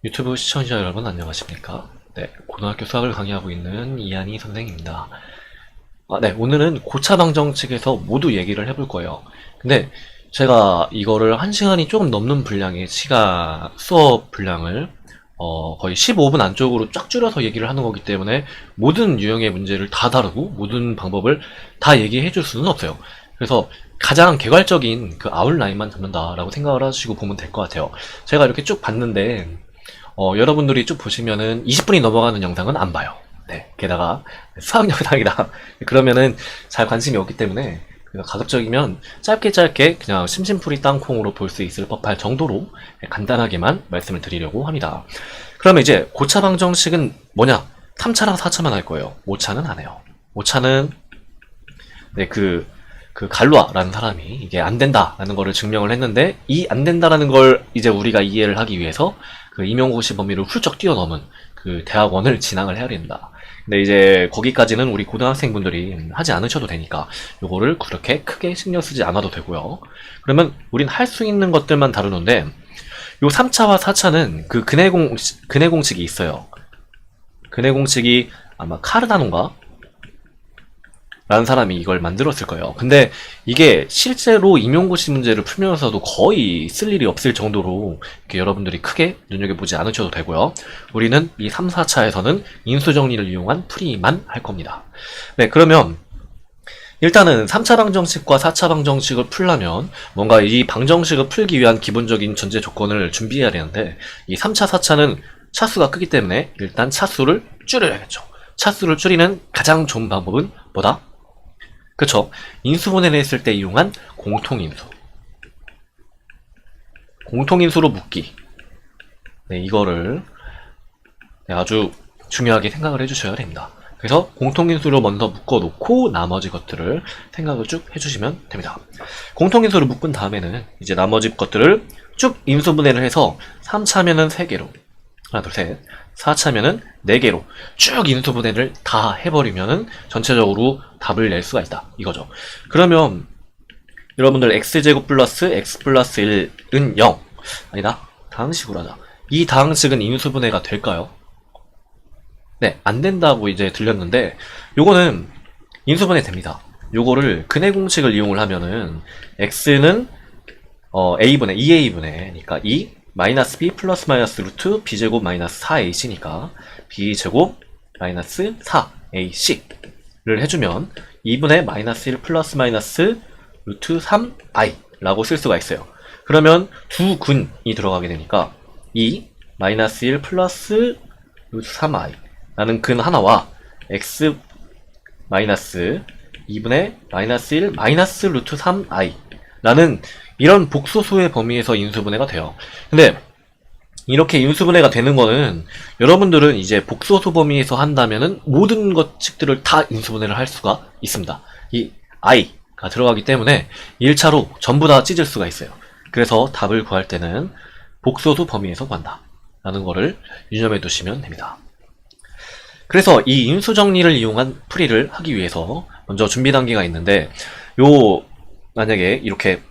유튜브 시청자 여러분 안녕하십니까? 네, 고등학교 수학을 강의하고 있는 이한희 선생입니다. 네, 오늘은 고차 방정 측에서 모두 얘기를 해볼 거예요. 근데 제가 이거를 1시간이 조금 넘는 분량의 수업 분량을 거의 15분 안쪽으로 쫙 줄여서 얘기를 하는 거기 때문에 모든 유형의 문제를 다 다루고 모든 방법을 다 얘기해 줄 수는 없어요. 그래서 가장 개괄적인 그 아웃라인만 잡는다라고 생각을 하시고 보면 될 것 같아요. 제가 이렇게 쭉 봤는데 여러분들이 쭉 보시면은 20분이 넘어가는 영상은 안 봐요. 네, 게다가 수학 영상이라 그러면은 잘 관심이 없기 때문에 가급적이면 짧게 그냥 심심풀이 땅콩으로 볼 수 있을 법할 정도로 간단하게만 말씀을 드리려고 합니다. 그러면 이제 고차 방정식은 뭐냐? 3차랑 4차만 할 거예요. 5차는 안 해요. 5차는 네, 갈루아라는 사람이 이게 안 된다라는 거를 증명을 했는데, 이 안 된다라는 걸 이제 우리가 이해를 하기 위해서 그 임용고시 범위를 훌쩍 뛰어넘은 그 대학원을 진학을 해야 된다. 근데 이제 거기까지는 우리 고등학생분들이 하지 않으셔도 되니까 요거를 그렇게 크게 신경 쓰지 않아도 되고요. 그러면 우린 할 수 있는 것들만 다루는데, 요 3차와 4차는 그 근해 공식이 있어요. 근해 공식이 아마 카르다노인가? 라는 사람이 이걸 만들었을 거예요. 근데 이게 실제로 임용고시 문제를 풀면서도 거의 쓸 일이 없을 정도로 이렇게 여러분들이 크게 눈여겨보지 않으셔도 되고요. 우리는 이 3, 4차에서는 인수정리를 이용한 풀이만 할 겁니다. 네, 그러면 일단은 3차 방정식과 4차 방정식을 풀려면 뭔가 이 방정식을 풀기 위한 기본적인 전제 조건을 준비해야 되는데, 이 3차, 4차는 차수가 크기 때문에 일단 차수를 줄여야겠죠. 차수를 줄이는 가장 좋은 방법은 뭐다? 그쵸? 인수분해를 했을 때 이용한 공통인수. 공통인수로 묶기. 네, 이거를 아주 중요하게 생각을 해주셔야 됩니다. 그래서 공통인수로 먼저 묶어놓고 나머지 것들을 생각을 쭉 해주시면 됩니다. 공통인수를 묶은 다음에는 이제 나머지 것들을 쭉 인수분해를 해서 3차면은 3개로, 하나, 둘, 셋, 4차면은 4개로 쭉 인수분해를 다 해버리면은 전체적으로 답을 낼 수가 있다, 이거죠. 그러면 여러분들 x제곱 플러스 x 플러스 1은 0, 아니다, 다항식으로 하자. 이 다항식은 인수분해가 될까요? 네, 안 된다고 이제 들렸는데, 요거는 인수분해 됩니다. 요거를 근해 공식을 이용을 하면은 x는 a분의 2a분의, 그러니까 2 마이너스 b 플러스 마이너스 루트 b제곱 마이너스 4ac니까 b제곱 마이너스 4ac를 해주면 2분의 마이너스 1 플러스 마이너스 루트 3i 라고 쓸 수가 있어요. 그러면 두 근이 들어가게 되니까 2 마이너스 1 플러스 루트 3i 라는 근 하나와 x 마이너스 2분의 마이너스 1 마이너스 루트 3i 라는 이런 복소수의 범위에서 인수분해가 돼요. 근데 이렇게 인수분해가 되는 거는 여러분들은 이제 복소수 범위에서 한다면은 모든 것들을 다 인수분해를 할 수가 있습니다. 이 i가 들어가기 때문에 1차로 전부 다 찢을 수가 있어요. 그래서 답을 구할 때는 복소수 범위에서 구한다 라는 거를 유념해 두시면 됩니다. 그래서 이 인수정리를 이용한 풀이를 하기 위해서 먼저 준비 단계가 있는데, 만약에 이렇게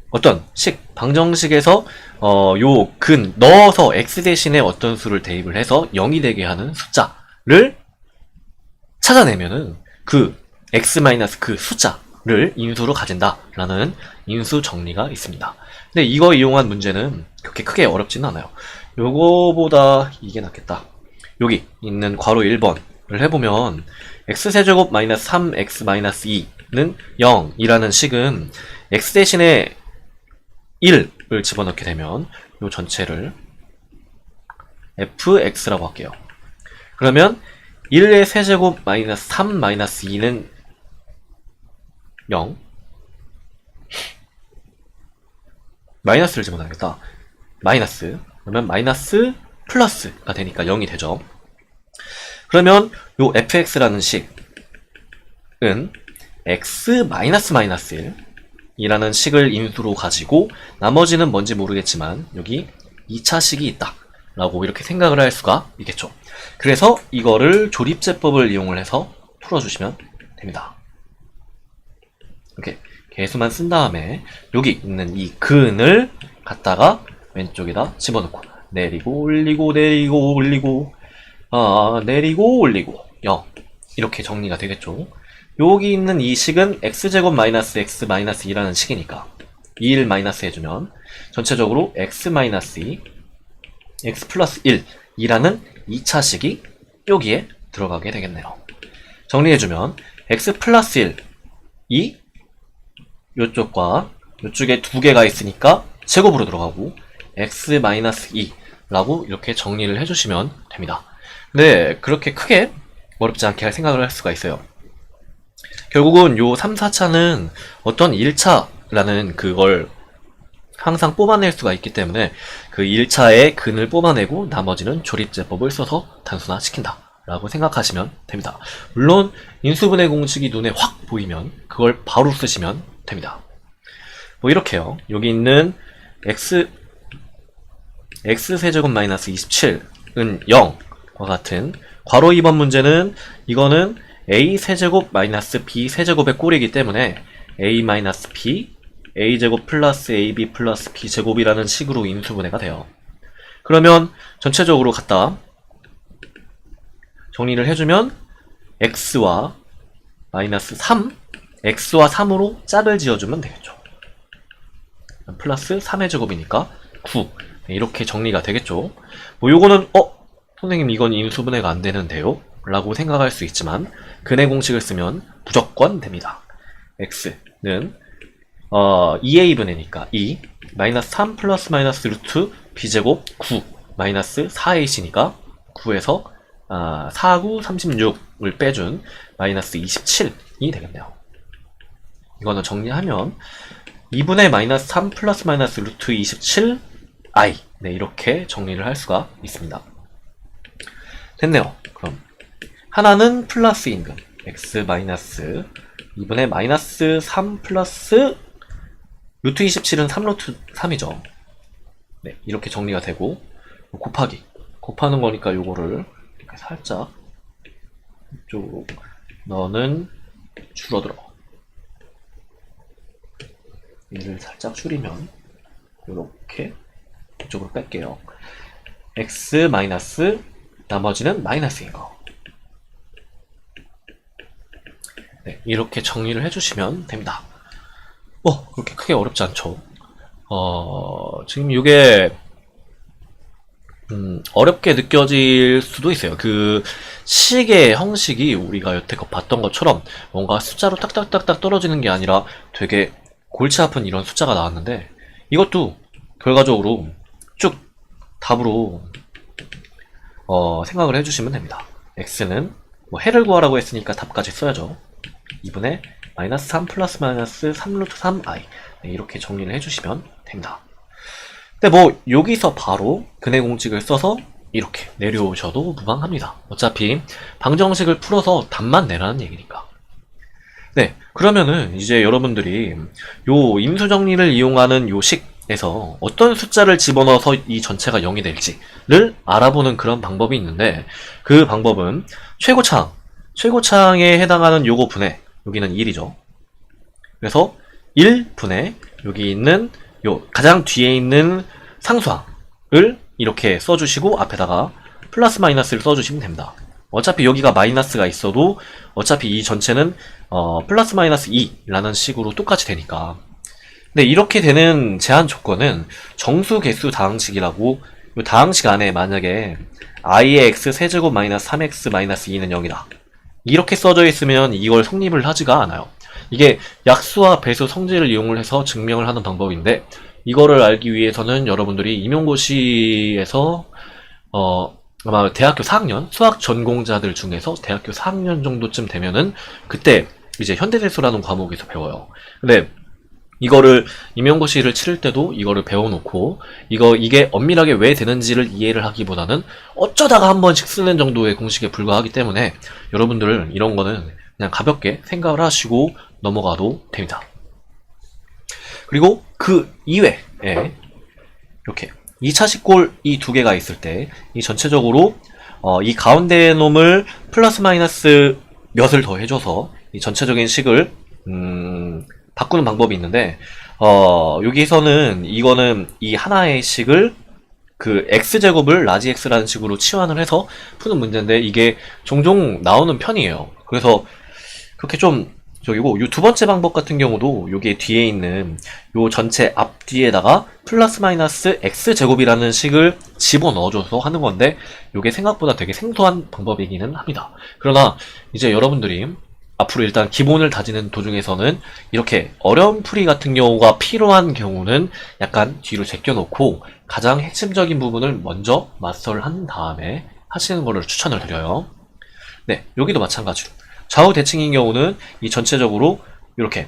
어떤 방정식에서 요 근 넣어서 x 대신에 어떤 수를 대입을 해서 0이 되게 하는 숫자를 찾아내면은 그 x 그 숫자를 인수로 가진다라는 인수 정리가 있습니다. 근데 이거 이용한 문제는 그렇게 크게 어렵지는 않아요. 요거보다 이게 낫겠다. 여기 있는 괄호 1번을 해보면 x세제곱 마이너스 3x 마이너스 2는 0이라는 식은 x 대신에 1을 집어넣게 되면 이 전체를 fx라고 할게요. 그러면 1의 세제곱 마이너스 3 마이너스 2는 0, 마이너스를 집어넣어야겠다. 마이너스, 그러면 마이너스 플러스가 되니까 0이 되죠. 그러면 요 fx라는 식은 x 마이너스 마이너스 1 이라는 식을 인수로 가지고 나머지는 뭔지 모르겠지만 여기 2차식이 있다 라고 이렇게 생각을 할 수가 있겠죠. 그래서 이거를 조립제법을 이용을 해서 풀어주시면 됩니다. 이렇게 개수만 쓴 다음에 여기 있는 이 근을 갖다가 왼쪽에다 집어넣고 내리고 올리고 내리고 올리고 내리고 올리고 0 이렇게 정리가 되겠죠. 여기 있는 이 식은 x제곱 마이너스 x 마이너스 2라는 식이니까 2를 마이너스 해주면 전체적으로 x 마이너스 2 x 플러스 1 2라는 2차식이 여기에 들어가게 되겠네요. 정리해주면 x 플러스 1 2 요쪽과 요쪽에 두 개가 있으니까 제곱으로 들어가고 x 마이너스 2 라고 이렇게 정리를 해주시면 됩니다. 근데 그렇게 크게 어렵지 않게 할 생각을 할 수가 있어요. 결국은 요 3, 4차는 어떤 1차라는 그걸 항상 뽑아낼 수가 있기 때문에 그 1차의 근을 뽑아내고 나머지는 조립제법을 써서 단순화시킨다 라고 생각하시면 됩니다. 물론 인수분해 공식이 눈에 확 보이면 그걸 바로 쓰시면 됩니다. 뭐 이렇게요. 여기 있는 x세제곱 마이너스 27은 0과 같은 괄호 2번 문제는 이거는 a세제곱 마이너스 b세제곱의 꼴이기 때문에 a 마이너스 b a제곱 플러스 ab 플러스 b제곱이라는 식으로 인수분해가 돼요. 그러면 전체적으로 갖다 정리를 해주면 x와 마이너스 3 x와 3으로 짝을 지어주면 되겠죠. 플러스 3의 제곱이니까 9 이렇게 정리가 되겠죠. 뭐 요거는 선생님 이건 인수분해가 안 되는데요? 라고 생각할 수 있지만 근의 공식을 쓰면 무조건 됩니다. x는 2a분의니까 2 마이너스 3 플러스 마이너스 루트 b제곱 9 마이너스 4ac니까 9에서 4, 9, 36을 빼준 마이너스 27이 되겠네요. 이거는 정리하면 2분의 마이너스 3 플러스 마이너스 루트 27 i 네 이렇게 정리를 할 수가 있습니다. 됐네요. 그럼 하나는 플러스인 근 x 마이너스 2분의 마이너스 3 플러스 루트 27은 3 루트 3이죠. 네 이렇게 정리가 되고 곱하기 곱하는 거니까 요거를 이렇게 살짝 이쪽 너는 줄어들어 얘를 살짝 줄이면 이렇게 이쪽으로 뺄게요. x 마이너스 나머지는 마이너스인 거. 네, 이렇게 정리를 해주시면 됩니다. 그렇게 크게 어렵지 않죠. 지금 이게 어렵게 느껴질 수도 있어요. 그 식의 형식이 우리가 여태껏 봤던 것처럼 뭔가 숫자로 딱딱딱딱 떨어지는 게 아니라 되게 골치 아픈 이런 숫자가 나왔는데 이것도 결과적으로 쭉 답으로 생각을 해주시면 됩니다. x는 뭐 해를 구하라고 했으니까 답까지 써야죠. 2분의 마이너스 3 플러스 마이너스 3 루트 3i 네, 이렇게 정리를 해주시면 됩니다. 근데 뭐 여기서 바로 근의 공식을 써서 이렇게 내려오셔도 무방합니다. 어차피 방정식을 풀어서 답만 내라는 얘기니까. 네, 그러면은 이제 여러분들이 요 임수정리를 이용하는 요 식에서 어떤 숫자를 집어넣어서 이 전체가 0이 될지를 알아보는 그런 방법이 있는데 그 방법은 최고창에 해당하는 요거 분의 여기는 1이죠. 그래서 1분의 여기 있는 요 가장 뒤에 있는 상수항을 이렇게 써주시고 앞에다가 플러스 마이너스를 써주시면 됩니다. 어차피 여기가 마이너스가 있어도 어차피 이 전체는 플러스 마이너스 2라는 식으로 똑같이 되니까. 근데 이렇게 되는 제한 조건은 정수 개수 다항식이라고 이 다항식 안에 만약에 i의 x 세제곱 마이너스 3x 마이너스 2는 0이다. 이렇게 써져 있으면 이걸 성립을 하지가 않아요. 이게 약수와 배수 성질을 이용을 해서 증명을 하는 방법인데 이거를 알기 위해서는 여러분들이 임용고시에서 아마 대학교 4학년 수학 전공자들 중에서 대학교 4학년 정도쯤 되면은 그때 이제 현대대수라는 과목에서 배워요. 근데 이거를 임용고시를 치를 때도 이거를 배워놓고 이게 엄밀하게 왜 되는지를 이해를 하기보다는 어쩌다가 한 번씩 쓰는 정도의 공식에 불과하기 때문에 여러분들은 이런 거는 그냥 가볍게 생각을 하시고 넘어가도 됩니다. 그리고 그 이외에 이렇게 2차식 골 이 두 개가 있을 때 이 전체적으로 이 가운데 놈을 플러스 마이너스 몇을 더 해줘서 이 전체적인 식을 바꾸는 방법이 있는데 여기서는 이거는 이 하나의 식을 그 x제곱을 라지 x라는 식으로 치환을 해서 푸는 문제인데 이게 종종 나오는 편이에요. 그래서 그렇게 좀 저기고 요 두 번째 방법 같은 경우도 요게 뒤에 있는 요 전체 앞뒤에다가 플러스 마이너스 x제곱이라는 식을 집어넣어줘서 하는 건데 요게 생각보다 되게 생소한 방법이기는 합니다. 그러나 이제 여러분들이 앞으로 일단 기본을 다지는 도중에서는 이렇게 어려운 풀이 같은 경우가 필요한 경우는 약간 뒤로 제껴놓고 가장 핵심적인 부분을 먼저 마스터를 한 다음에 하시는 거를 추천을 드려요. 네, 여기도 마찬가지로 좌우 대칭인 경우는 이 전체적으로 이렇게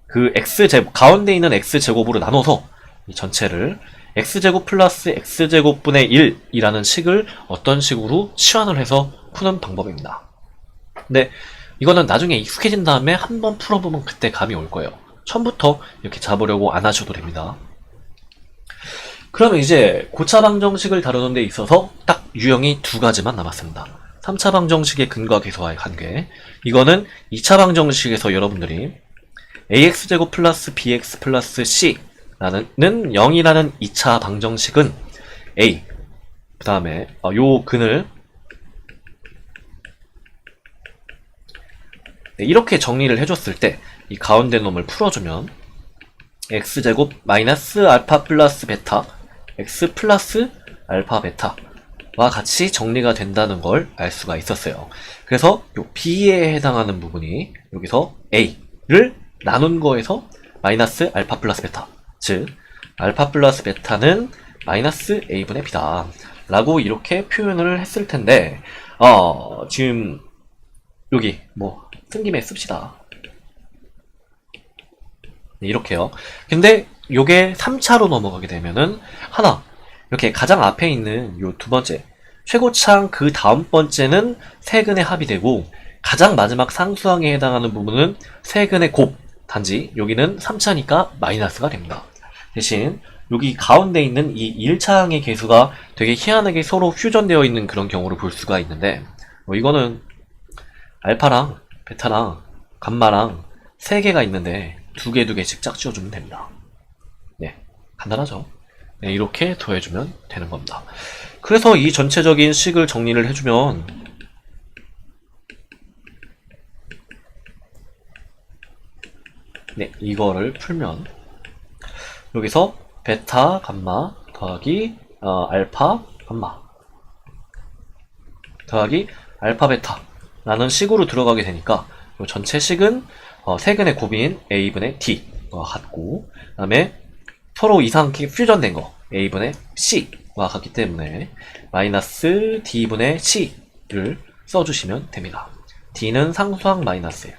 그 x제곱, 가운데 있는 x제곱으로 나눠서 이 전체를 x제곱 플러스 x제곱분의 1이라는 식을 어떤 식으로 치환을 해서 푸는 방법입니다. 근데 이거는 나중에 익숙해진 다음에 한번 풀어보면 그때 감이 올 거예요. 처음부터 이렇게 잡으려고 안 하셔도 됩니다. 그러면 이제 고차 방정식을 다루는 데 있어서 딱 유형이 두 가지만 남았습니다. 3차 방정식의 근과 계수와의 관계. 이거는 2차 방정식에서 여러분들이 ax제곱 플러스 bx 플러스 c라는 0이라는 2차 방정식은 a 그 다음에 요 근을 이렇게 정리를 해줬을 때 이 가운데 놈을 풀어주면 x제곱 마이너스 알파 플러스 베타 x 플러스 알파 베타와 같이 정리가 된다는 걸 알 수가 있었어요. 그래서 요 b에 해당하는 부분이 여기서 a를 나눈 거에서 마이너스 알파 플러스 베타, 즉 알파 플러스 베타는 마이너스 a분의 b다 라고 이렇게 표현을 했을 텐데 지금 여기 뭐 쓴 김에 씁시다. 네, 이렇게요. 근데 요게 3차로 넘어가게 되면은 하나 이렇게 가장 앞에 있는 요 두 번째 최고차항 그 다음 번째는 세근의 합이 되고 가장 마지막 상수항에 해당하는 부분은 세근의 곱, 단지 여기는 3차니까 마이너스가 됩니다. 대신 여기 가운데 있는 이 1차항의 개수가 되게 희한하게 서로 퓨전되어 있는 그런 경우를 볼 수가 있는데 이거는 알파랑 베타랑 감마랑 3개가 있는데 2개씩 짝지어주면 됩니다. 네, 간단하죠? 네, 이렇게 더해주면 되는 겁니다. 그래서 이 전체적인 식을 정리를 해주면 네, 이거를 풀면 여기서 베타 감마 더하기 알파 감마 더하기 알파 베타 라는 식으로 들어가게 되니까 이 전체 식은 세근의 곱인 a분의 d와 같고 그 다음에 서로 이상하게 퓨전된 거 a분의 c와 같기 때문에 마이너스 d분의 c를 써주시면 됩니다. d는 상수항 마이너스 1,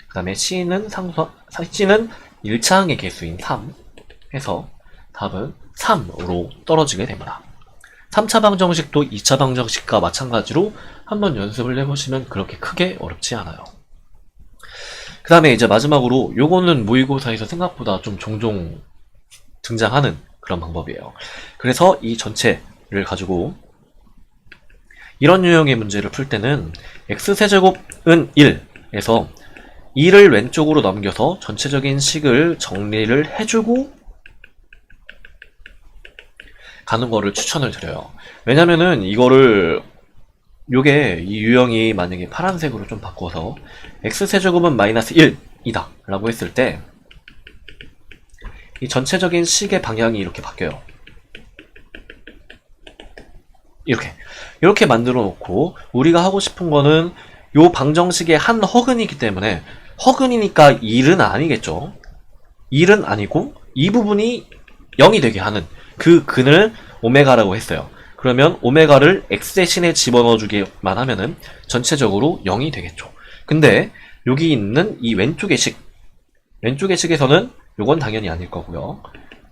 그 다음에 c는 상수항, c는 1차항의 개수인 3 해서 답은 3으로 떨어지게 됩니다. 3차 방정식도 2차 방정식과 마찬가지로 한번 연습을 해보시면 그렇게 크게 어렵지 않아요. 그 다음에 이제 마지막으로 요거는 모의고사에서 생각보다 좀 종종 등장하는 그런 방법이에요. 그래서 이 전체를 가지고 이런 유형의 문제를 풀 때는 x세제곱은 1에서 2를 왼쪽으로 넘겨서 전체적인 식을 정리를 해주고 가는 거를 추천을 드려요. 왜냐면은 이거를 요게 이 유형이 만약에 파란색으로 좀 바꿔서 x세제곱은 마이너스 1이다 라고 했을 때 이 전체적인 식의 방향이 이렇게 바뀌어요. 이렇게 만들어 놓고 우리가 하고 싶은 거는 요 방정식의 한 허근이기 때문에 허근이니까 1은 아니겠죠. 1은 아니고 이 부분이 0이 되게 하는 그 근을 오메가라고 했어요. 그러면 오메가를 x 대신에 집어넣어 주기만 하면은 전체적으로 0이 되겠죠. 근데 여기 있는 이 왼쪽의 식에서는 요건 당연히 아닐 거고요.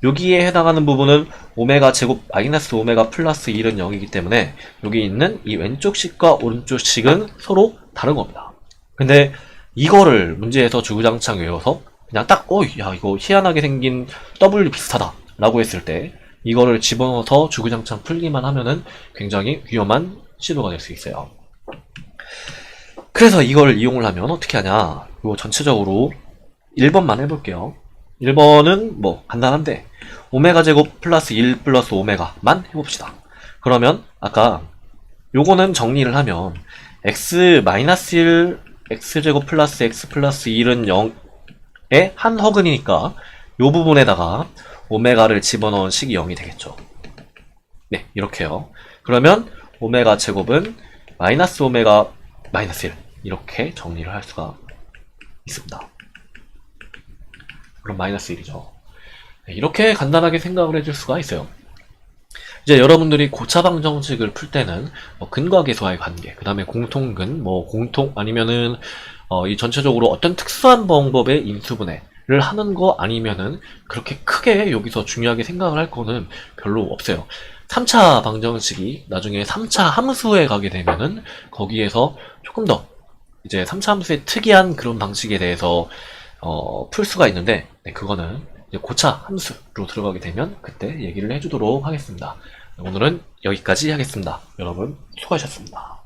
여기에 해당하는 부분은 오메가 제곱 마이너스 오메가 플러스 1은 0이기 때문에 여기 있는 이 왼쪽 식과 오른쪽 식은 서로 다른 겁니다. 근데 이거를 문제에서 주구장창 외워서 그냥 딱 야 이거 희한하게 생긴 W 비슷하다 라고 했을 때 이거를 집어넣어서 주구장창 풀기만 하면은 굉장히 위험한 시도가 될 수 있어요. 그래서 이걸 이용을 하면 어떻게 하냐, 이거 전체적으로 1번만 해볼게요. 1번은 뭐 간단한데 오메가 제곱 플러스 1 플러스 오메가만 해봅시다. 그러면 아까 요거는 정리를 하면 x 마이너스 1 x제곱 플러스 x 플러스 1은 0의 한 허근이니까 요 부분에다가 오메가를 집어넣은 식이 0이 되겠죠. 네, 이렇게요. 그러면 오메가 제곱은 마이너스 오메가 마이너스 1 이렇게 정리를 할 수가 있습니다. 그럼 마이너스 1이죠. 네, 이렇게 간단하게 생각을 해줄 수가 있어요. 이제 여러분들이 고차 방정식을 풀 때는 근과 계수와의 관계, 그 다음에 공통근, 아니면은 이 전체적으로 어떤 특수한 방법의 인수분해를 하는 거 아니면은 그렇게 크게 여기서 중요하게 생각을 할 거는 별로 없어요. 3차 방정식이 나중에 3차 함수에 가게 되면은 거기에서 조금 더 이제 3차 함수의 특이한 그런 방식에 대해서 풀 수가 있는데, 네, 그거는 이제 고차 함수로 들어가게 되면 그때 얘기를 해주도록 하겠습니다. 오늘은 여기까지 하겠습니다. 여러분 수고하셨습니다.